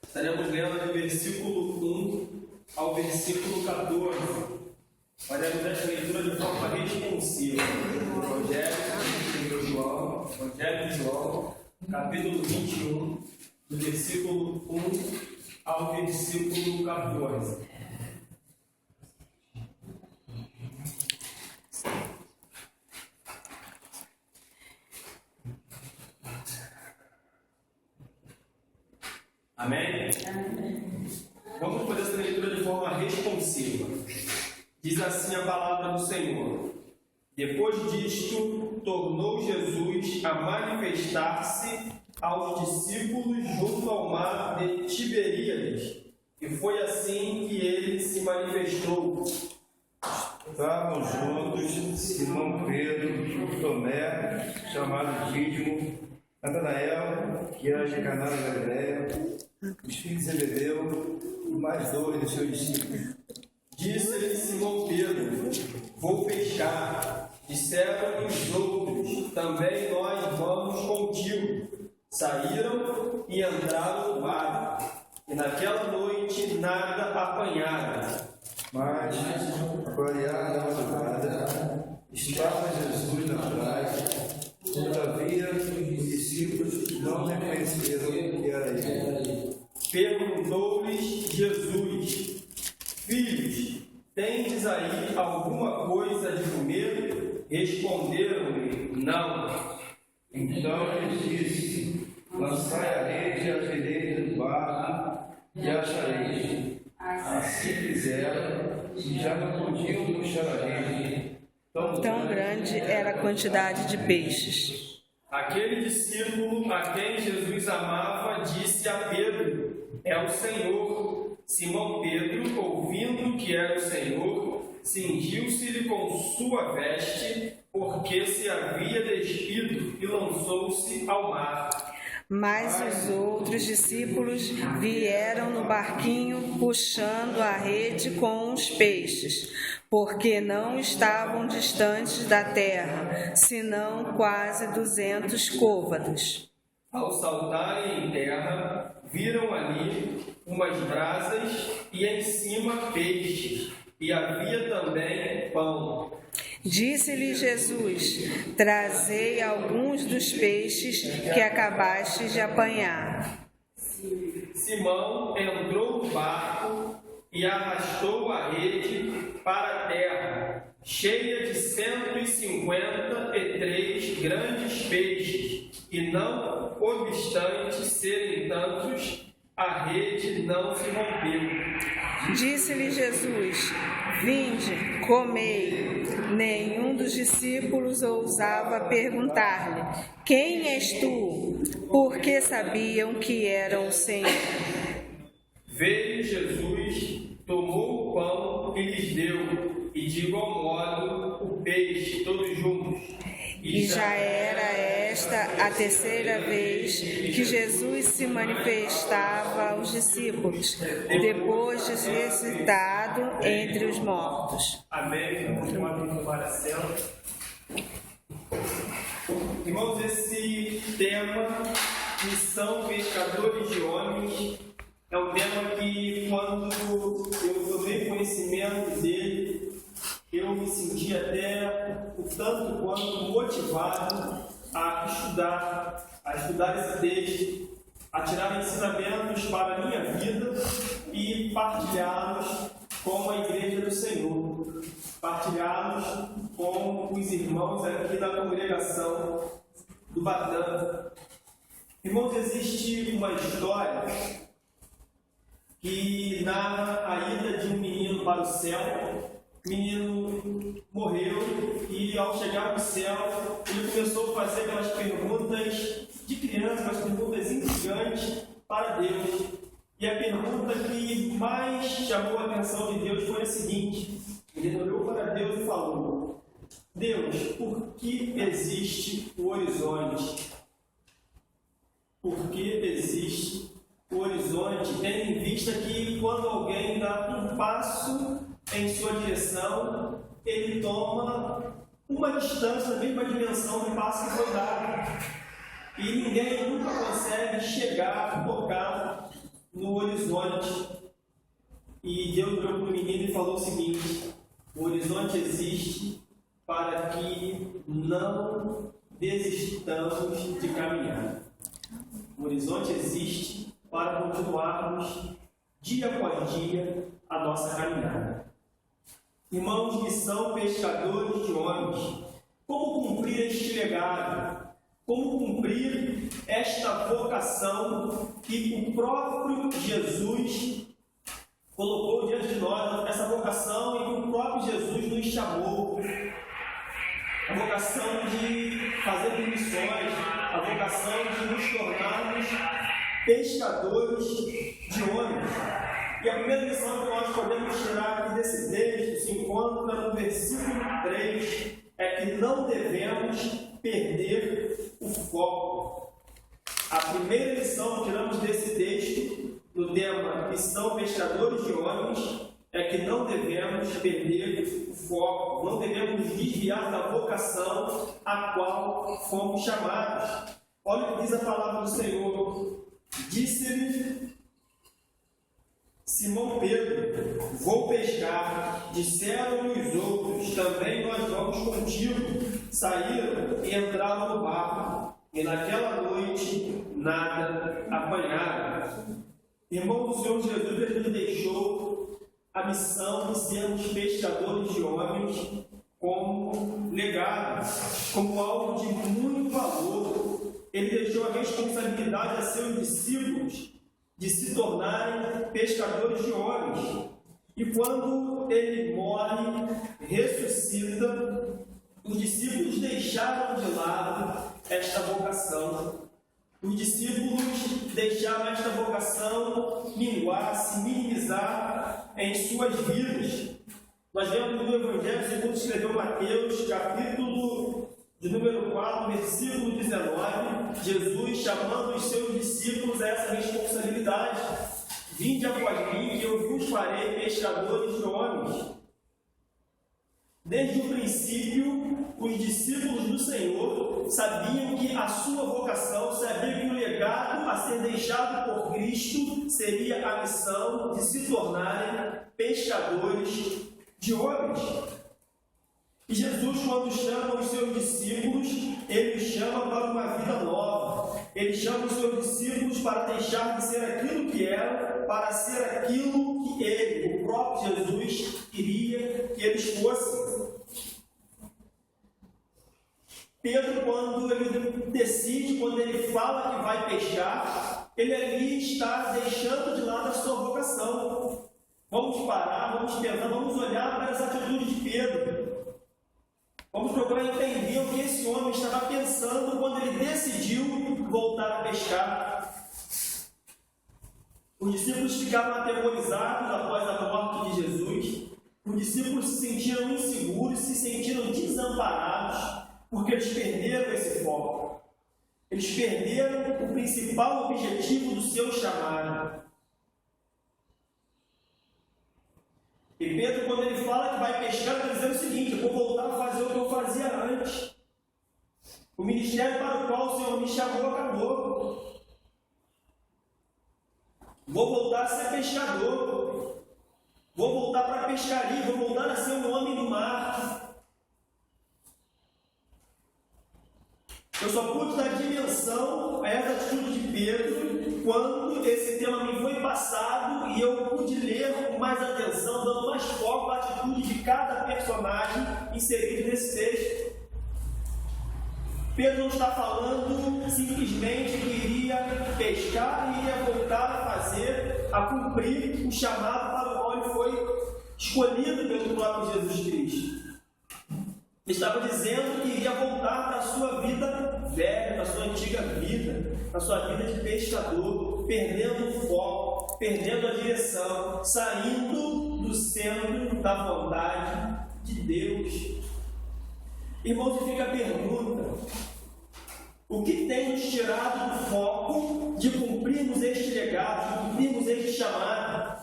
Estaremos lendo do versículo 1 ao versículo 14. Faremos esta leitura de forma responsiva. Evangelho de João, capítulo 21, do versículo 1 ao versículo 14. Amém? Amém? Vamos fazer essa leitura de forma responsiva. Diz assim a palavra do Senhor. Depois disto, tornou Jesus a manifestar-se aos discípulos junto ao mar de Tiberíades. E foi assim que ele se manifestou. Estavam juntos Simão Pedro, Tomé, chamado Dídimo, Natanael, que era de Caná da Galileia, os filhos de Zebedeu, e mais dois dos seus discípulos. Disse-lhe Simão Pedro: vou pescar. Disseram os outros: também nós vamos contigo. Saíram e entraram no barco, e naquela noite nada apanharam. Mas, a clarear da madrugada, estava Jesus na praia. Todavia, os discípulos não reconheceram que era ele. Perguntou-lhes Jesus: filhos, tendes aí alguma coisa de comer? Responderam-lhe: não. Então ele disse: lançai a rede à direita do barco e achareis. Assim fizeram, e já não podiam puxar a rede. Tão grande era a quantidade de peixes. Aquele discípulo a quem Jesus amava disse a Pedro: é o Senhor. Simão Pedro, ouvindo que era o Senhor, cingiu-se-lhe com sua veste, porque se havia despido, e lançou-se ao mar. Mas os outros discípulos vieram no barquinho puxando a rede com os peixes, porque não estavam distantes da terra, senão quase 200 côvados. Ao saltarem em terra, viram ali umas brasas e em cima peixes, e havia também pão. Disse-lhe Jesus: trazei alguns dos peixes que acabastes de apanhar. Simão entrou no barco e arrastou a rede para a terra, cheia de 153 grandes peixes, e não obstante serem tantos, a rede não se rompeu. Disse-lhe Jesus: vinde, comei. Nenhum dos discípulos ousava perguntar-lhe: quem és tu? Porque sabiam que era o Senhor. Veio Jesus, tomou o pão e lhes deu, e de igual modo o peixe, todos juntos. E já era esta a terceira vez que Jesus se manifestava aos discípulos, depois de ressuscitado entre os mortos. Amém. Vamos chamar o Marcelo. Irmãos, esse tema, missão pescadores de homens, é um tema que, quando eu tomei conhecimento dele, eu me senti até o tanto quanto motivado a estudar esse texto, a tirar ensinamentos para a minha vida e partilhá-los com a Igreja do Senhor, partilhá-los com os irmãos aqui da congregação do Batã. Irmãos, existe uma história que narra a ida de um menino para o céu. O menino morreu e, ao chegar no céu, ele começou a fazer aquelas perguntas de criança, aquelas perguntas intrigantes para Deus. E a pergunta que mais chamou a atenção de Deus foi a seguinte: ele olhou para Deus e falou: Deus, por que existe o horizonte? Por que existe o horizonte? Tendo em vista que quando alguém dá um passo em sua direção, ele toma uma distância na mesma dimensão do passo que foi dado. E ninguém nunca consegue chegar, tocar no horizonte e Deus olhou para o menino e falou o seguinte: o horizonte existe para que não desistamos de caminhar. O horizonte existe para continuarmos dia após dia a nossa caminhada. Irmãos que são pescadores de homens, como cumprir este legado? Como cumprir esta vocação que o próprio Jesus colocou diante de nós, essa vocação em que o próprio Jesus nos chamou? A vocação de fazer missões, a vocação de nos tornarmos pescadores de homens. E a primeira lição que nós podemos tirar aqui desse texto se encontra no versículo 3, é que não devemos perder o foco. A primeira lição que tiramos desse texto, do tema Missão Pescadores de Homens, é que não devemos perder o foco, não devemos desviar da vocação a qual fomos chamados. Olha o que diz a palavra do Senhor. Disse-lhe Simão Pedro: vou pescar. Disseram-lhe os outros: também nós vamos contigo. Saíram e entraram no barco, e naquela noite nada apanharam. Irmão do Senhor Jesus, ele nos deixou a missão de sermos pescadores de homens como legado, como algo de muito valor. Ele deixou a responsabilidade a seus discípulos de se tornarem pescadores de homens. E quando ele morre, ressuscita, os discípulos deixaram de lado esta vocação. Os discípulos deixaram esta vocação minguar, se minimizar em suas vidas. Nós vemos no Evangelho segundo escreveu Mateus, capítulo de número 4, versículo 19, Jesus chamando os seus discípulos a essa responsabilidade. Vinde após mim, e eu vos farei pescadores de homens. Desde o princípio, os discípulos do Senhor sabiam que a sua vocação, sabiam que o legado a ser deixado por Cristo seria a missão de se tornarem pescadores de homens. E Jesus, quando chama os seus discípulos, ele os chama para uma vida nova. Ele chama os seus discípulos para deixar de ser aquilo que eram, para ser aquilo que ele, o próprio Jesus, queria que eles fossem. Pedro, quando ele decide, quando ele fala que vai pescar, ele ali está deixando de lado a sua vocação. Vamos parar, vamos pensar, vamos olhar para as atitudes de Pedro. Vamos procurar entender o que esse homem estava pensando quando ele decidiu voltar a pescar. Os discípulos ficaram atemorizados após a morte de Jesus. Os discípulos se sentiram inseguros, se sentiram desamparados, porque eles perderam esse foco. Eles perderam o principal objetivo do seu chamado. E Pedro, quando ele fala que vai pescar, está dizendo o seguinte: eu vou voltar a fazer o que eu fazia antes. O ministério para o qual o Senhor me chamou acabou. Vou voltar a ser pescador. Vou voltar para a pescaria. Vou voltar a ser um homem do mar. Eu só pude dar dimensão a essa atitude de Pedro quando esse tema me foi passado e eu pude ler com mais atenção, dando mais foco à atitude de cada personagem inserido nesse texto. Pedro não está falando simplesmente que iria pescar e iria voltar a cumprir o chamado para o qual ele foi escolhido pelo próprio Jesus Cristo. Ele estava dizendo que iria voltar para a sua vida velha, para a sua antiga vida, para a sua vida de pescador, perdendo o foco, perdendo a direção, saindo do centro da vontade de Deus. Irmãos, fica a pergunta: o que tem nos tirado do foco de cumprirmos este legado, de cumprirmos este chamado?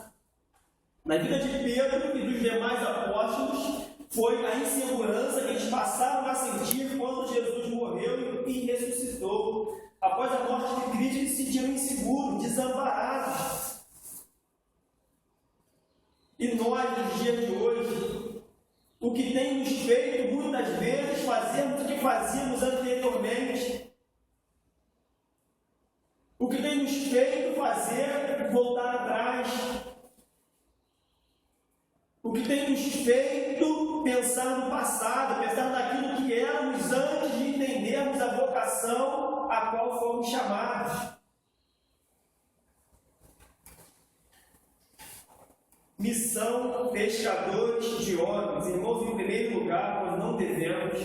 Na vida de Pedro e dos demais apóstolos, foi a insegurança que eles passaram a sentir quando Jesus morreu e ressuscitou. Após a morte de Cristo, eles se sentiram inseguros, desamparados. e nós, nos dias de hoje, o que tem nos feito muitas vezes fazermos o que fazíamos anteriormente, o que tem nos feito fazer voltar atrás, o que tem nos feito pensar no passado, pensar naquilo que éramos antes de entendermos a vocação a qual fomos chamados. Missão pescadores de homens. Irmãos, em primeiro lugar, nós não devemos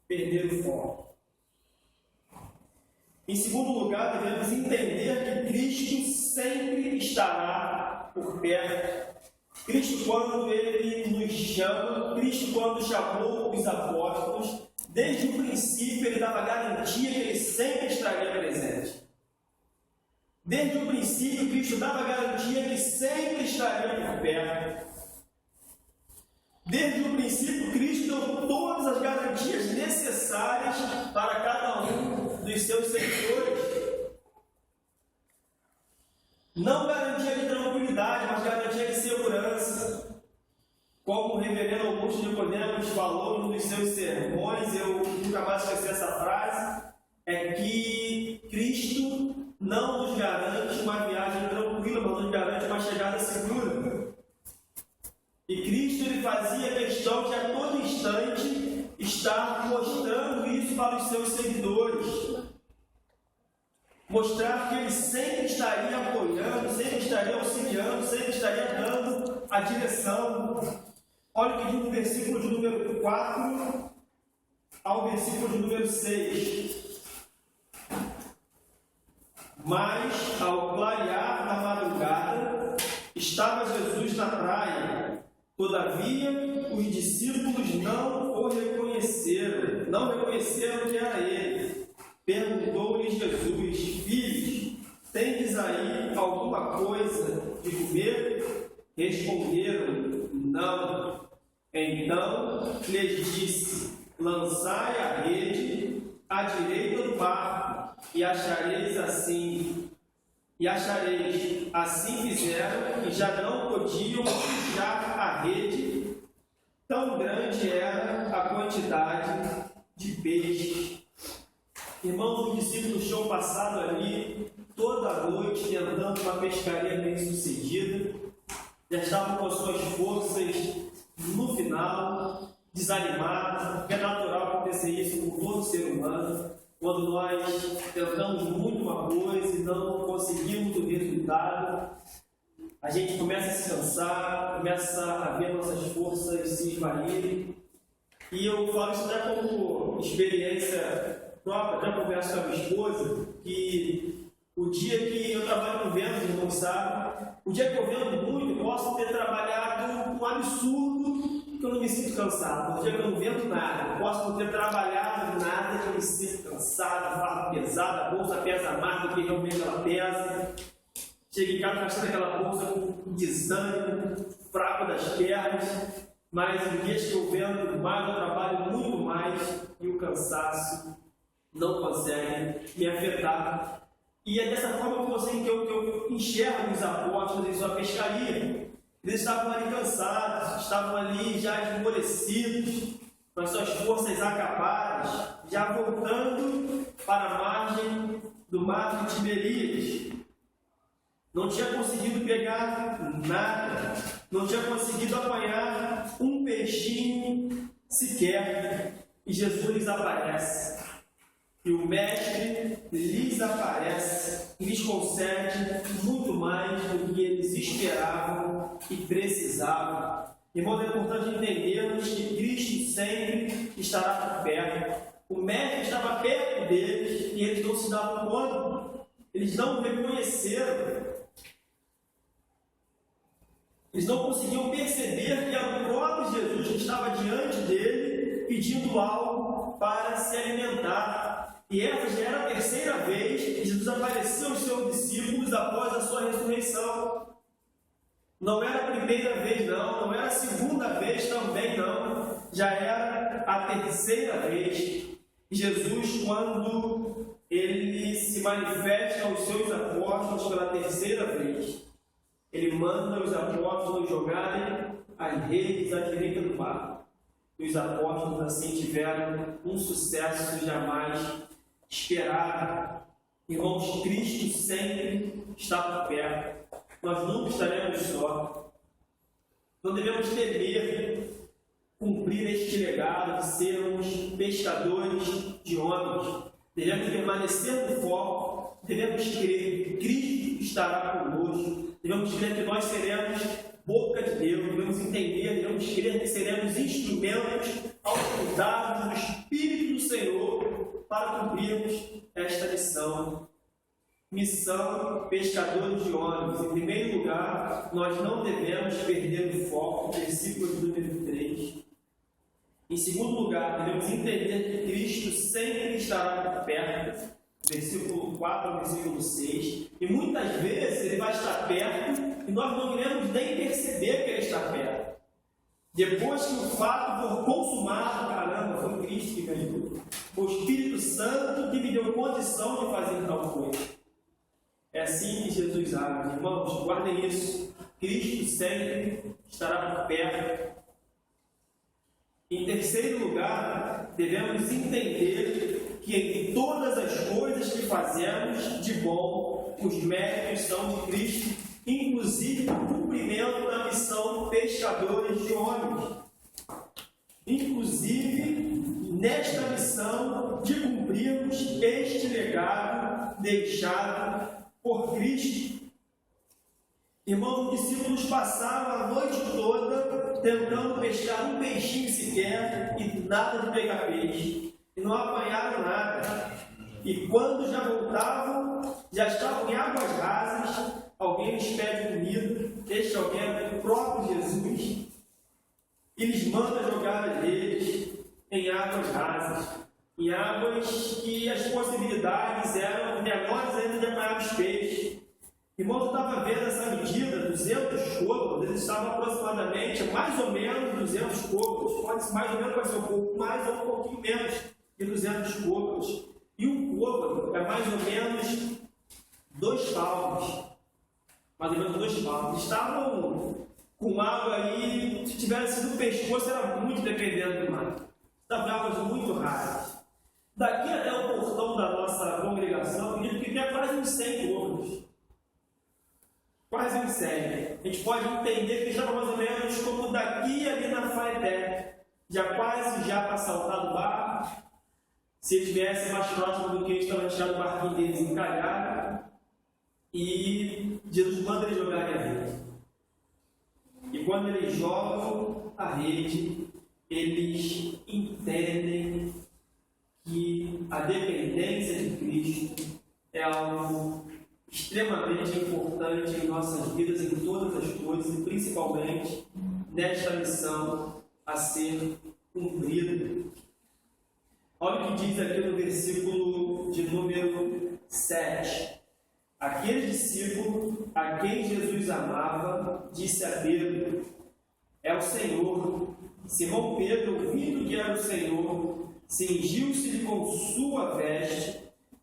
perder o foco. Em segundo lugar, devemos entender que Cristo sempre estará por perto. Cristo, quando Ele nos chama, Cristo, quando chamou os apóstolos, desde o princípio Ele dava garantia que Ele sempre estaria presente. Desde o princípio, Cristo dava garantia que sempre estaria por perto. Desde o princípio, Cristo deu todas as garantias necessárias para cada um dos seus seguidores. Não garantia de tranquilidade, mas garantia de segurança. Como o reverendo Augusto Nicodemos falou num dos seus sermões, eu nunca mais esqueci essa frase, é que Cristo não nos garante uma viagem tranquila, mas nos garante uma chegada segura. E Cristo, Ele fazia questão de a todo instante estar mostrando isso para os seus seguidores. Mostrar que Ele sempre estaria apoiando, sempre estaria auxiliando, sempre estaria dando a direção. Olha o que diz no versículo de número 4 ao versículo de número 6. Mas, ao clarear da madrugada, estava Jesus na praia. Todavia, os discípulos não o reconheceram, não reconheceram que era ele. Perguntou-lhes Jesus: Filhos, tendes aí alguma coisa de comer? Responderam: Não. Então lhes disse: Lançai a rede à direita do barco, e achareis assim. Assim fizeram, e já não podiam puxar a rede, tão grande era a quantidade de peixes. Irmãos, os discípulos tinham passado ali toda a noite tentando uma pescaria bem sucedida, já estavam com as suas forças no final, desanimados, porque é natural acontecer isso com todo ser humano. Quando nós tentamos muito uma coisa e não conseguimos o resultado, a gente começa a se cansar, começa a ver nossas forças se esvaírem. E eu falo isso até como experiência própria, até converso com a minha esposa, que o dia que eu trabalho com vendas, irmão, sabe? O dia que eu vendo muito, eu posso ter trabalhado um absurdo que eu não me sinto cansado. O dia que eu não vendo nada, eu posso não ter trabalhado nada que eu me sinto cansado, a farda pesada, a bolsa pesa mais do que realmente ela pesa. Chego em casa gastando aquela bolsa com desânimo, fraco das pernas, mas os dias que eu vendo mais, eu trabalho muito mais e o cansaço não consegue me afetar. E é dessa forma que eu enxergo os apóstolos em sua pescaria. Eles estavam ali cansados, estavam ali já esmorecidos, com as suas forças acabadas, já voltando para a margem do mar de Tiberíades. Não tinha conseguido pegar nada, não tinha conseguido apanhar um peixinho sequer. E Jesus lhes aparece. E o Mestre lhes aparece e lhes concede muito mais do que eles esperavam e precisavam. Irmãos, é importante entendermos que Cristo sempre estará por perto. O Mestre estava perto deles e eles não se davam conta. Eles não o reconheceram. Eles não conseguiam perceber que era o próprio Jesus que estava diante dele pedindo algo para se alimentar. E essa já era a terceira vez que Jesus apareceu aos seus discípulos após a sua ressurreição. Não era a primeira vez, não era a segunda vez também, não. Já era a terceira vez. Jesus, quando ele se manifesta aos seus apóstolos pela terceira vez, ele manda os apóstolos jogarem as redes à direita do barco. E os apóstolos assim tiveram um sucesso jamais esperado. Irmãos, Cristo sempre está por perto. Nós nunca estaremos só. Não devemos temer cumprir este legado de sermos pescadores de homens. Devemos permanecer no foco. Devemos crer que Cristo estará conosco. Devemos crer que nós seremos boca de Deus. Devemos entender, devemos crer que seremos instrumentos autorizados do Espírito do Senhor para cumprirmos esta missão. Missão pescadores de homens. Em primeiro lugar, nós não devemos perder o foco, versículo número 3. Em segundo lugar, devemos entender que Cristo sempre estará por perto, versículo 4 ao versículo 6. E muitas vezes ele vai estar perto e nós não iremos nem perceber que ele está perto. Depois que o fato for consumado, caramba, foi Cristo que me ajudou. O Espírito Santo que me deu condição de fazer tal coisa. É assim que Jesus age. Irmãos, guardem isso. Cristo sempre estará por perto. Em terceiro lugar, devemos entender que em todas as coisas que fazemos de bom, os méritos são de Cristo, inclusive no cumprimento da missão pescadores de homens. Inclusive nesta missão de cumprirmos este legado deixado por Cristo. Irmãos, os discípulos passaram a noite toda tentando pescar um peixinho sequer e nada de pegar peixe. E não apanharam nada. E quando já voltavam, já estavam em águas rasas, alguém lhes pede comida, este alguém é o próprio Jesus, e lhes manda jogar as redes em águas rasas, em águas que as possibilidades eram menores ainda de apanhar os peixes. Irmão, eu estava vendo essa medida, 200 côvados, eles estavam aproximadamente, mais ou menos 200 côvados, pode mais ou menos, pode ser um pouco mais ou um pouquinho menos de 200 côvados. E um côvado é mais ou menos 2 palmos, mais ou menos 2 palmos. Estavam com água aí, se tivesse sido pescoço, era muito dependendo do mar. Estavam águas muito raras. Daqui até o portão da nossa congregação, acredito que tem quase uns 100 côvados. Quase uns 100. A gente pode entender que estava mais ou menos como daqui ali na Faeté, já quase já para saltar do barco. Se eles viessem mais próximo do que eles estavam tirando o barquinho deles encalhado, e Jesus manda eles jogarem a rede. E quando eles jogam a rede, eles entendem que a dependência de Cristo é algo extremamente importante em nossas vidas, em todas as coisas, e principalmente nesta missão a ser cumprida. Olha o que diz aqui no versículo de número 7. Aquele discípulo a quem Jesus amava disse a Pedro: é o Senhor. Simão Pedro, ouvindo que era o Senhor, cingiu-se com sua veste,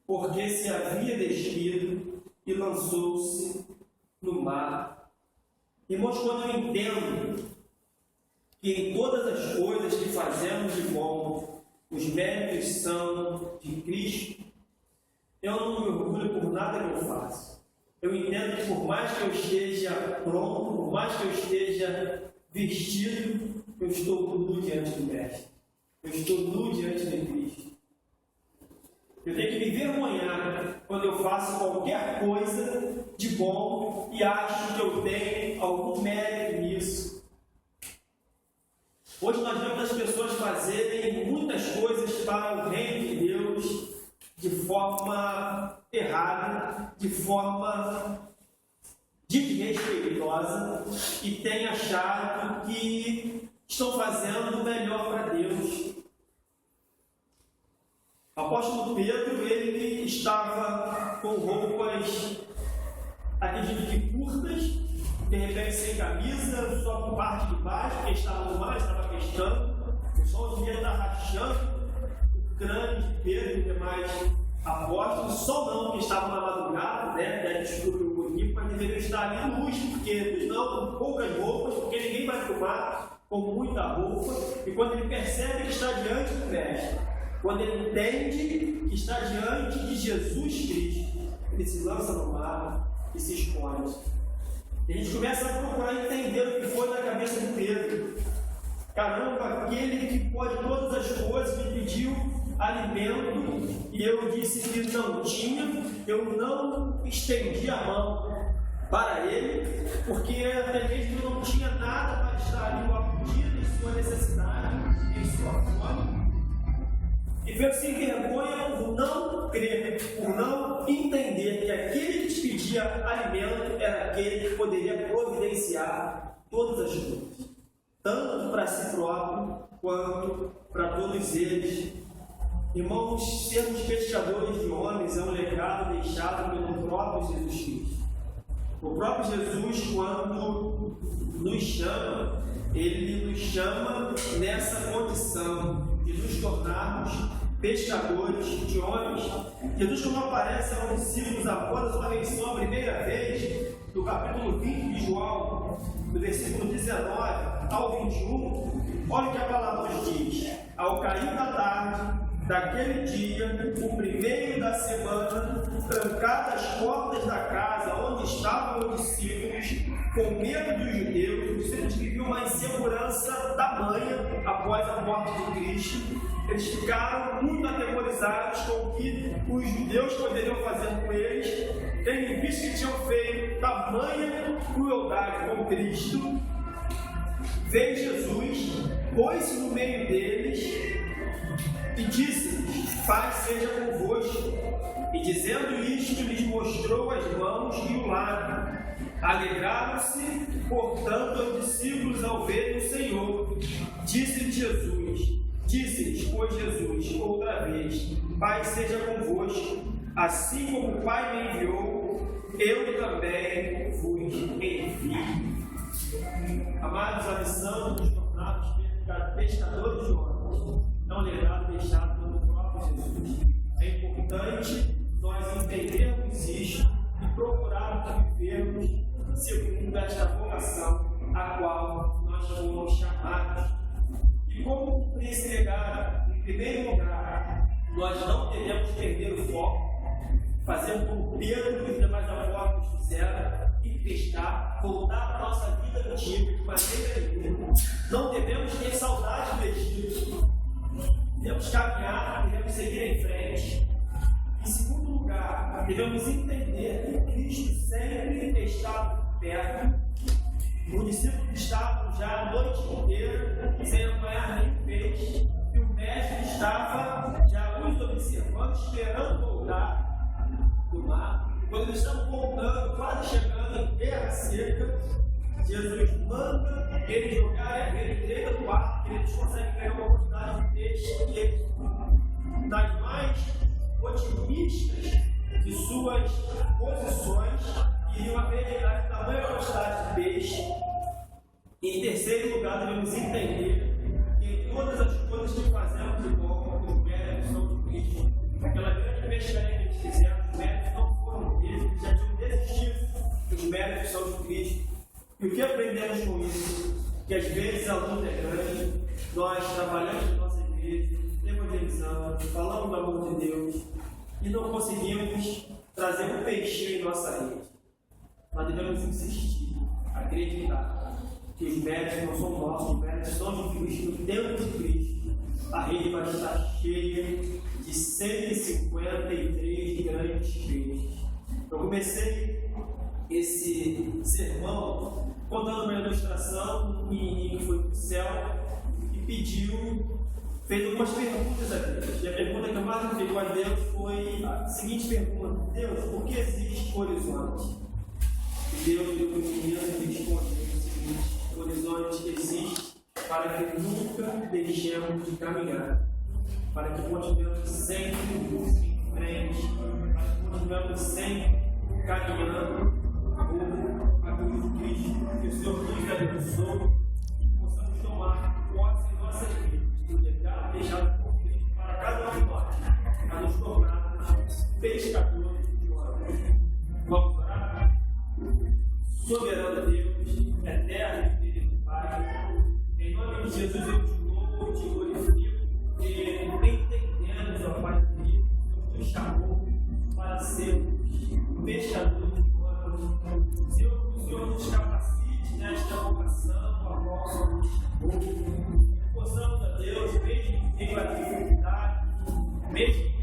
porque se havia despido, e lançou-se no mar. Irmãos, quando eu entendo que em todas as coisas que fazemos de bom, os méritos são de Cristo, eu não me orgulho por nada que eu faço. Eu entendo que por mais que eu esteja pronto, por mais que eu esteja vestido, eu estou nu diante do Mestre. Eu estou nu diante de Cristo. Eu tenho que me vergonhar quando eu faço qualquer coisa de bom e acho que eu tenho algum mérito nisso. Hoje nós vemos as pessoas fazerem muitas coisas para o reino de Deus de forma errada, de forma desrespeitosa, e têm achado que estão fazendo o melhor para Deus. O apóstolo Pedro, ele estava com roupas, acredito que curtas, de repente sem camisa, só com parte de baixo, porque estava no mar, estava pescando, o sol devia estar rachando o crânio de Pedro e demais apóstolos, só não que estavam na madrugada, né, que é escuro e bonito, mas deveriam estar ali nus, porque não com poucas roupas, porque ninguém vai para o mar com muita roupa. E quando ele percebe que está diante do Mestre, quando ele entende que está diante de Jesus Cristo, ele se lança no mar e se esconde. E a gente começa a procurar entender o que foi na cabeça de Pedro. Caramba, aquele que pode todas as coisas me pediu alimento e eu disse que não tinha, eu não estendi a mão para ele, porque até mesmo eu não tinha nada para estar ali no acudir em sua necessidade, em sua fome. E Pedro se envergonha por não crer, por não entender que aquele que te pedia alimento era aquele que poderia providenciar todas as coisas, tanto para si próprio quanto para todos eles. Irmãos, sermos pescadores de homens é um legado deixado pelo próprio Jesus Cristo. O próprio Jesus, quando nos chama, ele nos chama nessa condição de nos tornarmos pescadores de homens. Jesus, quando aparece aos discípulos após a menção a primeira vez, no capítulo 20 de João, do versículo 19 ao 21, olha o que a palavra nos diz: ao cair da tarde daquele dia, o primeiro da semana, trancadas as portas da casa onde estavam os discípulos, com medo dos judeus, os discípulos viviam uma insegurança tamanha após a morte de Cristo. Eles ficaram muito atemorizados com o que os judeus poderiam fazer com eles, tendo visto que tinham feito tamanha crueldade com Cristo. Veio Jesus, pôs-se no meio deles e disse-lhes: paz seja convosco. E dizendo isto, lhes mostrou as mãos e o lado. Alegraram-se, portanto, os discípulos ao verem o Senhor. Disse-lhes, pois, Jesus, outra vez: paz seja convosco. Assim como o Pai me enviou, eu também vos envio. Amados, a missão de nos tornarmos pescadores de homens é um legado deixado pelo próprio Jesus. É importante nós entendermos isso e procurarmos vivermos segundo esta vocação a qual nós fomos chamados. E como cumprir esse legado? Em primeiro lugar, nós não devemos perder o foco, fazer como Pedro e os demais apóstolos fizeram, e pescar, voltar para a nossa vida antiga de maneira nenhuma. Não devemos ter saudade do Egito. Devemos caminhar, devemos seguir em frente. Em segundo lugar, devemos entender que Cristo sempre estava perto. Os discípulos estavam já a noite inteira sem apanhar nenhum peixe, e o Mestre estava já os observando, esperando voltar do mar. Quando eles estavam voltando, quase chegando em terra seca, Jesus manda eles jogarem a rede dentro do barco, que eles conseguem pegar uma quantidade de peixe, e eles, das mais otimistas de suas posições, iriam aproveitar a tamanha quantidade de peixe. E em terceiro lugar, devemos entender que todas as coisas que fazemos de bom, os méritos são de Cristo. Aquela grande pescaria que eles fizeram, os méritos não foram deles, eles já tinham desistido, os méritos são de Cristo. E o que aprendemos com isso? Que às vezes a luta é grande, nós trabalhamos na nossa igreja, evangelizamos, falamos do amor de Deus e não conseguimos trazer um peixinho em nossa rede. Mas devemos insistir, acreditar que os méritos não são nossos, os méritos são de Cristo. No tempo de Cristo, a rede vai estar cheia de 153 grandes peixes. Eu comecei esse sermão contando uma ilustração. Um menininho foi para o céu e fez algumas perguntas a Deus. E a pergunta que eu mais me pegou a Deus foi a seguinte pergunta: Deus, por que existe horizonte? E Deus deu para o menino e respondeu o seguinte: o horizonte existe para que nunca deixemos de caminhar, para que continuemos sempre em frente, para que continuemos sempre caminhando rumo à cruz de Cristo. Que o Senhor nos abençoe e possamos tomar posse em nossa vida do legado deixado por Cristo para cada um de nós, para nos tornarmos pescadores de homens. Vamos orar? soberano Deus, eterno e querido Pai. Em nome de Jesus eu te louvo, te glorifico, e entendemos, ó Pai querido, que nos chamou para sermos fechadores de portas. Senhor, que o Senhor nos capacite nesta vocação, a qual o Senhor nos chamou. Possamos, a Deus, mesmo em meio à dificuldade, mesmo